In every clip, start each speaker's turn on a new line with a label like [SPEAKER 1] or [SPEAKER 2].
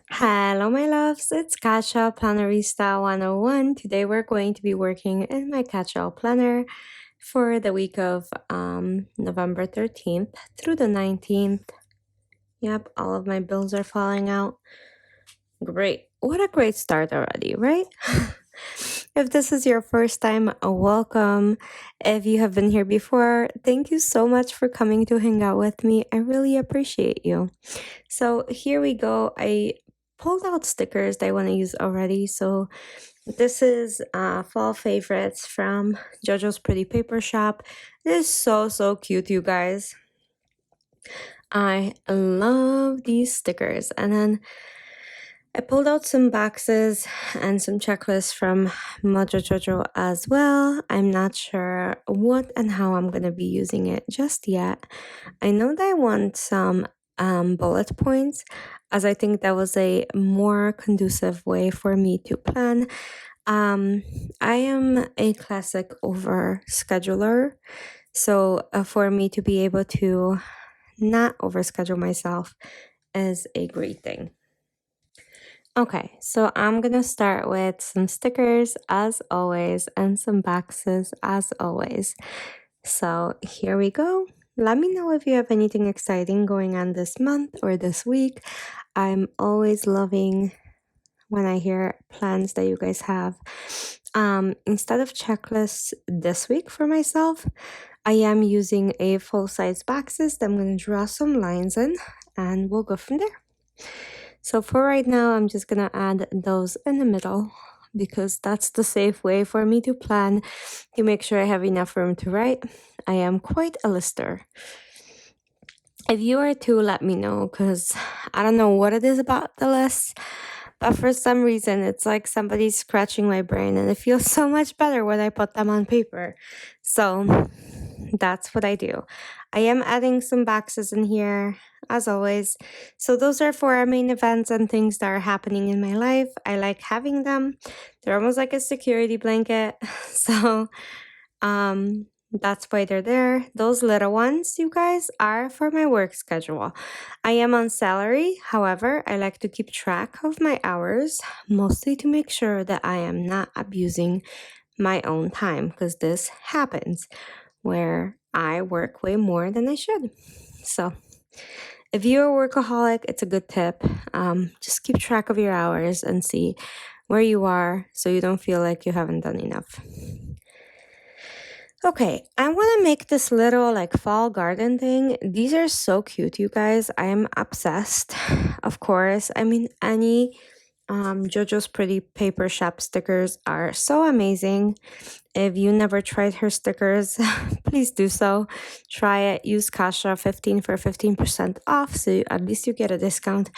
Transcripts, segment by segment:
[SPEAKER 1] Hello, my loves. It's Kasha Plannerista 101. Today we're going to be working in my catch-all planner for the week of November 13th through the 19th. Yep, all of my bills are falling out. Great. What a great start already, right? If this is your first time, welcome. If you have been here before, thank you so much for coming to hang out with me. I really appreciate you. So here we go. I pulled out stickers that I want to use already. So this is fall favorites from Jojo's Pretty Paper Shop. This is so cute, you guys. I love these stickers. And then I pulled out some boxes and some checklists from Mojo Jojo as well. I'm not sure what and how I'm going to be using it just yet. I know that I want some bullet points, as I think that was a more conducive way for me to plan. I am a classic over scheduler, so for me to be able to not overschedule myself is a great thing. Okay, so I'm gonna start with some stickers as always and some boxes as always. So here we go. Let me know if you have anything exciting going on this month or this week. I'm always loving when I hear plans that you guys have. Instead of checklists this week for myself, I am using a full-size boxes that I'm going to draw some lines in and we'll go from there. So for right now, I'm just going to add those in the middle because that's the safe way for me to plan to make sure I have enough room to write. I am quite a lister. If you are too, let me know because I don't know what it is about the list, but for some reason, it's like somebody's scratching my brain and it feels so much better when I put them on paper. So that's what I do. I am adding some boxes in here as always. So those are for our main events and things that are happening in my life. I like having them. They're almost like a security blanket. So that's why they're there. Those little ones, you guys, are for my work schedule. I am on salary. However, I like to keep track of my hours, mostly to make sure that I am not abusing my own time because this happens where I work way more than I should. So if you're a workaholic, it's a good tip. Just keep track of your hours and see where you are so you don't feel like you haven't done enough. Okay, I want to make this little like fall garden thing. These are so cute, you guys. I am obsessed. Of course, I mean, any Jojo's Pretty Paper Shop stickers are so amazing. If you never tried her stickers, please do so. Try it. Use Kasha 15 for 15% off, so at least you get a discount.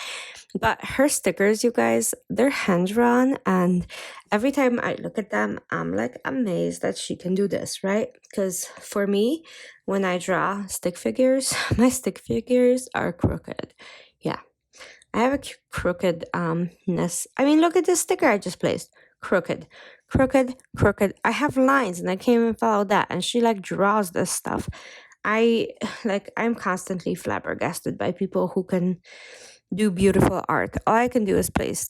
[SPEAKER 1] But her stickers, you guys, they're hand-drawn, and every time I look at them, I'm like amazed that she can do this, right? Because for me, when I draw stick figures, my stick figures are crooked. Yeah. I have a crookedness. I mean, look at this sticker I just placed. Crooked, crooked, crooked. I have lines and I can't even follow that. And she like draws this stuff. I'm constantly flabbergasted by people who can do beautiful art. All I can do is place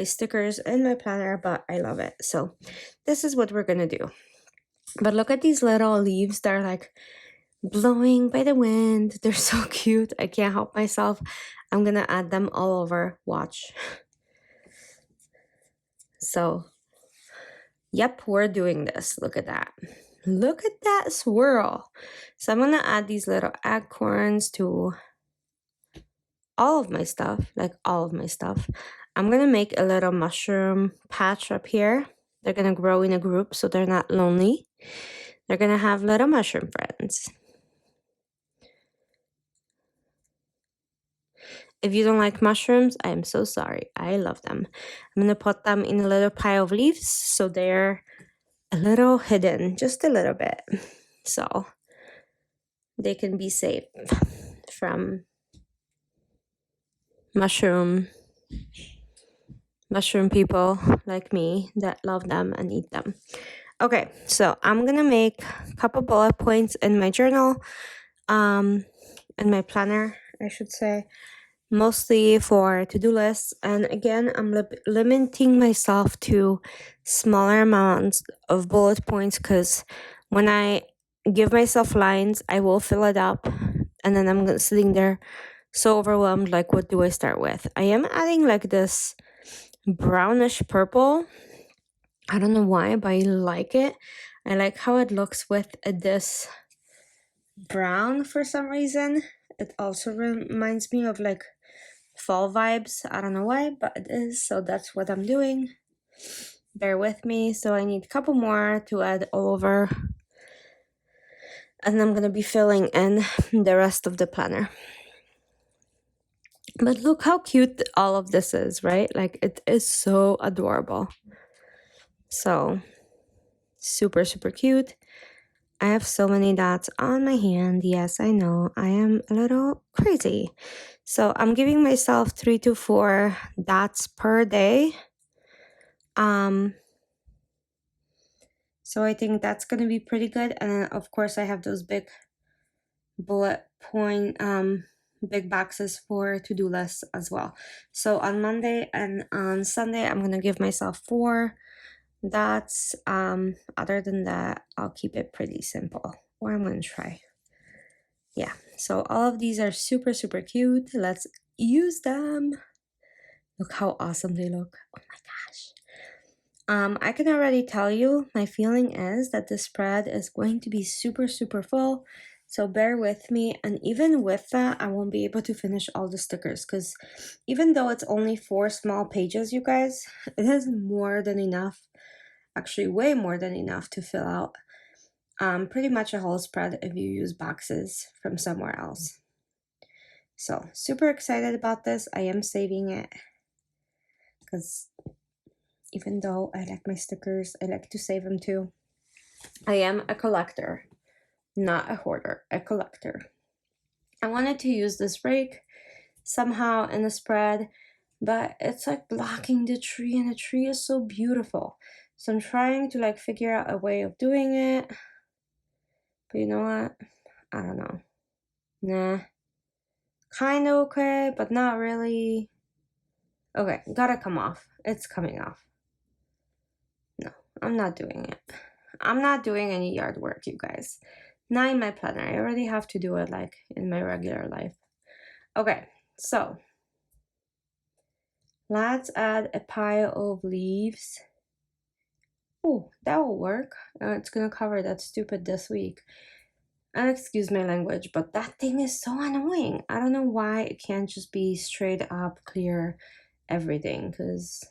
[SPEAKER 1] stickers in my planner, but I love it. So this is what we're gonna do. But look at these little leaves that are like blowing by the wind. They're so cute. I can't help myself. I'm gonna add them all over. Watch. So, yep, we're doing this. Look at that. Look at that swirl. So I'm gonna add these little acorns to all of my stuff, like all of my stuff. I'm gonna make a little mushroom patch up here. They're gonna grow in a group so they're not lonely. They're gonna have little mushroom friends. If you don't like mushrooms, I am so sorry. I love them. I'm going to put them in a little pile of leaves so they're a little hidden, just a little bit. So they can be safe from mushroom people like me that love them and eat them. Okay, so I'm going to make a couple bullet points in my journal, in my planner, I should say. mostly for to-do lists. And again, I'm limiting myself to smaller amounts of bullet points because when I give myself lines, I will fill it up and then I'm sitting there so overwhelmed, like what do I start with? I am adding like this brownish purple. I don't know why, but I like it. I like how it looks with this brown for some reason. It also reminds me of like fall vibes. I don't know why, but it is. So that's what I'm doing. Bear with me. So I need a couple more to add all over. And I'm going to be filling in the rest of the planner. But look how cute all of this is, right? Like it is so adorable. So super, super cute. I have so many dots on my hand. Yes, I know. I am a little crazy. So I'm giving myself 3 to 4 dots per day. So I think that's going to be pretty good. And then of course I have those big bullet point, big boxes for to-do lists as well. So on Monday and on Sunday, I'm going to give myself 4 dots. Other than that, I'll keep it pretty simple, or I'm going to try. Yeah, so all of these are super, super cute. Let's use them. Look how awesome they look. Oh my gosh. I can already tell you, my feeling is that the spread is going to be super, super full. So bear with me. And even with that, I won't be able to finish all the stickers because even though it's only 4 small pages, you guys, it is more than enough. Actually, way more than enough to fill out pretty much a whole spread if you use boxes from somewhere else. So super excited about this. I am saving it because even though I like my stickers, I like to save them too. I am a collector, not a hoarder, a collector. I wanted to use this rake somehow in the spread, but it's like blocking the tree and the tree is so beautiful. So I'm trying to like figure out a way of doing it. But you know what? I don't know. Nah. Kind of okay, but not really. Okay, gotta come off. It's coming off. No, I'm not doing it. I'm not doing any yard work, you guys. Not in my planner. I already have to do it like in my regular life. Okay, so let's add a pile of leaves. Oh, that will work. It's gonna cover that stupid this week. And excuse my language, but that thing is so annoying. I don't know why it can't just be straight up clear everything, because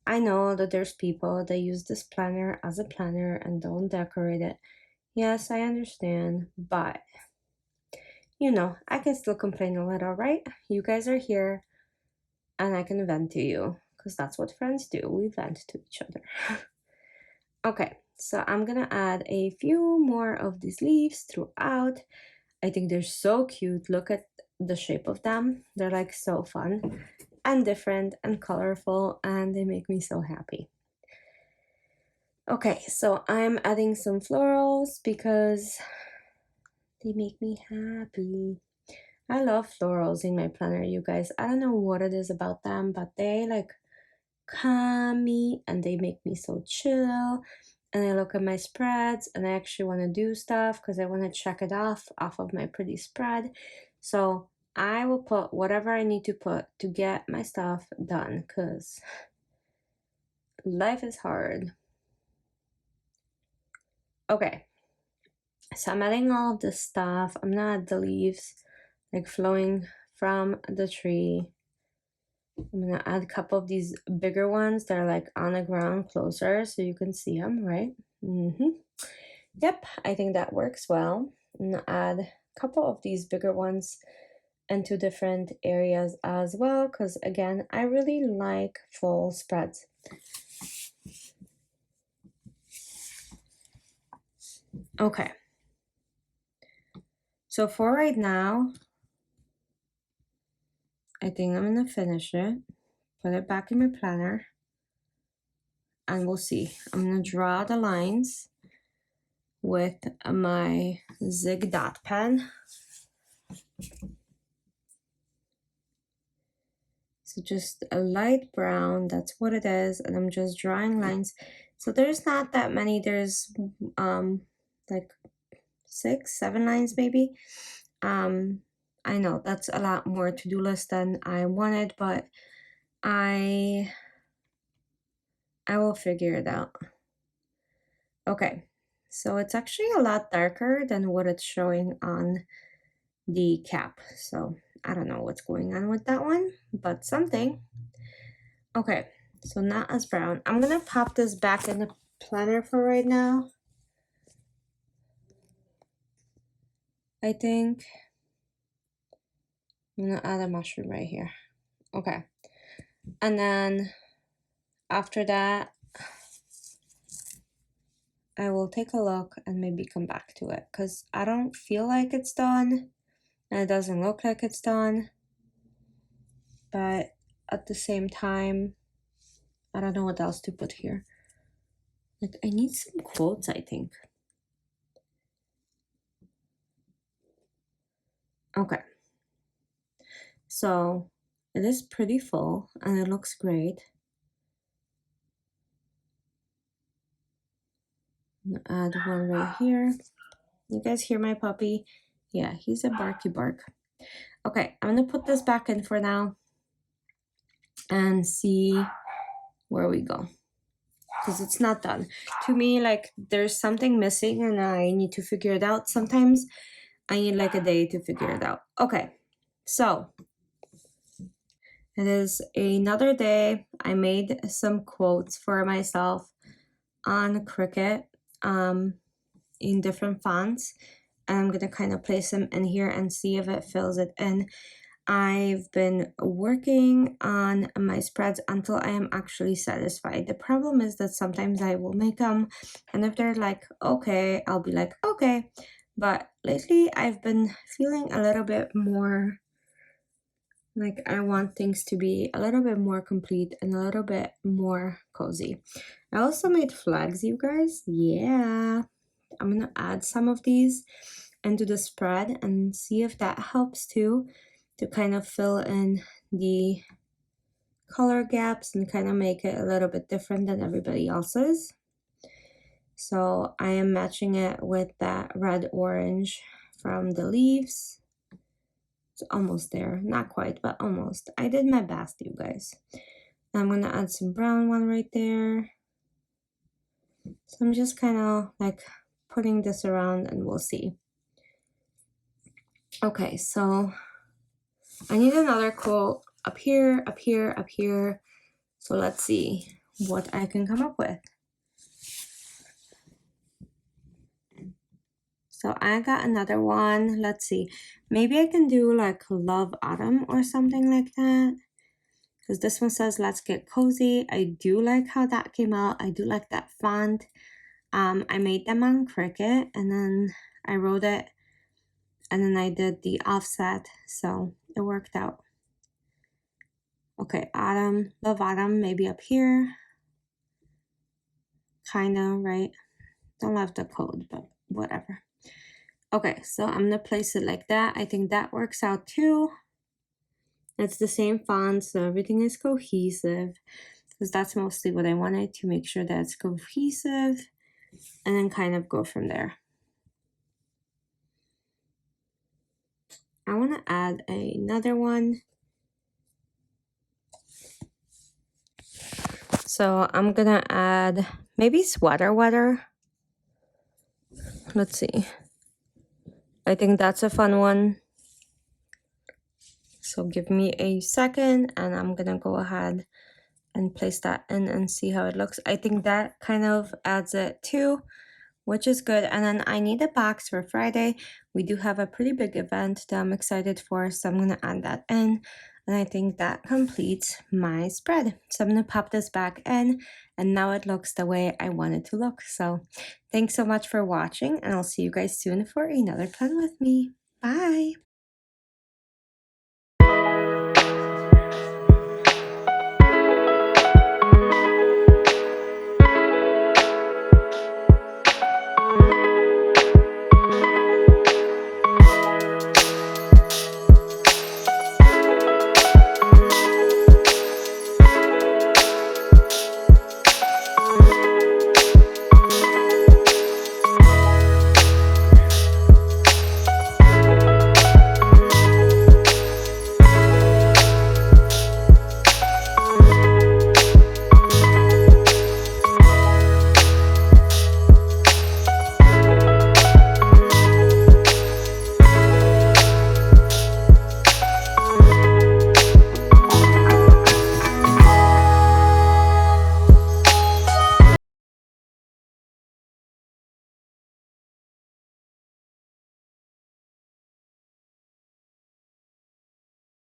[SPEAKER 1] I know that there's people that use this planner as a planner and don't decorate it. Yes, I understand, but you know, I can still complain a little, right? You guys are here and I can vent to you because that's what friends do. We vent to each other. Okay, so I'm gonna add a few more of these leaves throughout. I think they're so cute. Look at the shape of them. They're like so fun and different and colorful and they make me so happy. Okay, so I'm adding some florals because they make me happy. I love florals in my planner, you guys. I don't know what it is about them, but they like calm me and they make me so chill. And I look at my spreads and I actually want to do stuff because I want to check it off of my pretty spread. So I will put whatever I need to put to get my stuff done because life is hard. Okay, so I'm adding all of this stuff. I'm gonna add the leaves like flowing from the tree. I'm gonna add a couple of these bigger ones that are like on the ground closer so you can see them, right? Yep, I think that works well. I'm gonna add a couple of these bigger ones into different areas as well because again, I really like full spreads. Okay. So for right now, I think I'm gonna finish it, put it back in my planner, and we'll see. I'm gonna draw the lines with my Zig dot pen. So just a light brown, that's what it is. And I'm just drawing lines. So there's not that many. There's like 6, 7 lines maybe. I know that's a lot more to-do list than I wanted, but I will figure it out. Okay, so it's actually a lot darker than what it's showing on the cap. So I don't know what's going on with that one, but something. Okay, so not as brown. I'm gonna pop this back in the planner for right now. I think I'm gonna add a mushroom right here. Okay, and then after that, I will take a look and maybe come back to it because I don't feel like it's done and it doesn't look like it's done. But at the same time, I don't know what else to put here. Like, I need some quotes, I think. Okay. So it is pretty full and it looks great. I'm gonna add one right here. You guys hear my puppy? Yeah, he's a barky bark. Okay, I'm gonna put this back in for now and see where we go. Because it's not done. To me, like, there's something missing and I need to figure it out. Sometimes I need like a day to figure it out. Okay, so it is another day. I made some quotes for myself on Cricut in different fonts. And I'm gonna kind of place them in here and see if it fills it in. I've been working on my spreads until I am actually satisfied. The problem is that sometimes I will make them and if they're like, okay, I'll be like, okay. But lately I've been feeling a little bit more like I want things to be a little bit more complete and a little bit more cozy. I also made flags, you guys. Yeah. I'm gonna add some of these into the spread and see if that helps too, to kind of fill in the color gaps and kind of make it a little bit different than everybody else's. So I am matching it with that red orange from the leaves. It's almost there, not quite, but almost. I did my best, you guys. I'm gonna add some brown one right there. So I'm just kind of like putting this around and we'll see. Okay, so I need another quote up here, up here, up here. So let's see what I can come up with. So I got another one. Let's see. Maybe I can do like Love Autumn or something like that. Because this one says, let's get cozy. I do like how that came out. I do like that font. I made them on Cricut and then I wrote it and then I did the offset. So it worked out. Okay, Autumn, Love Autumn, maybe up here. Kind of, right? Don't love the code, but whatever. Okay, so I'm gonna place it like that. I think that works out too. It's the same font, so everything is cohesive, because that's mostly what I wanted, to make sure that it's cohesive and then kind of go from there. I want to add another one. So I'm gonna add maybe sweater weather. Let's see. I think that's a fun one. So give me a second and I'm gonna go ahead and place that in and see how it looks. I think that kind of adds it too, which is good. And then I need a box for Friday. We do have a pretty big event that I'm excited for, so I'm gonna add that in. And I think that completes my spread. So I'm gonna pop this back in and now it looks the way I want it to look. So thanks so much for watching and I'll see you guys soon for another plan with me. Bye.